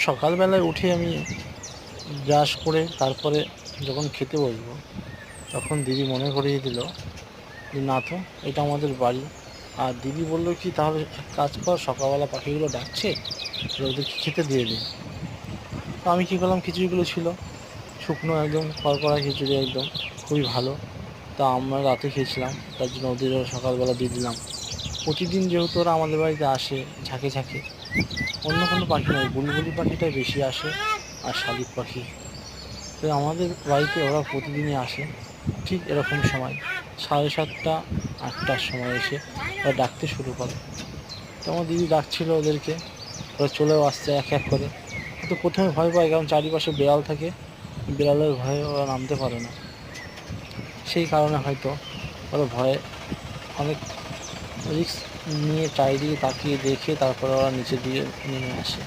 সকালবেলায় উঠে আমি ব্রাশ করে তারপরে যখন খেতে বসবো তখন দিদি মনে করিয়ে দিল যে না তো এটা আমাদের বাড়ি। আর দিদি বললো কি তাহলে এক কাজ কর, সকালবেলা পাখিগুলো ডাকছে ওদেরকে খেতে দিয়ে দে। তো আমি কী করলাম, খিচুড়িগুলো ছিল শুকনো একদম কড়কড়া খিচুড়ি, একদম খুবই ভালো। তা আমরা রাতে খেয়েছিলাম, তার জন্য ওদেরও সকালবেলা দিয়ে দিলাম। প্রতিদিন যেহেতু ওরা আমাদের বাড়িতে আসে ঝাঁকে ঝাঁকে, অন্য কোনো পাখি নয়, বুলবুলি পাখিটাই বেশি আসে আর শালিক পাখি। তো আমাদের বাড়িতে ওরা প্রতিদিনই আসে ঠিক এরকম সময়, 7:30 8টার সময় এসে ওরা ডাকতে শুরু করে। তো আমার দিদি ডাকছিল ওদেরকে, ওরা চলেও আসছে এক এক করে। কিন্তু প্রথমে ভয় পায়, কারণ চারিপাশে বিড়াল থাকে, বিড়ালের ভয়ে ওরা নামতে পারে না। সেই কারণে হয়তো ওরা ভয়ে অনেক রিস্ক নিয়ে চারিদিকে তাকিয়ে দেখে তারপরে ওরা নিচে দিয়ে নেমে আসে।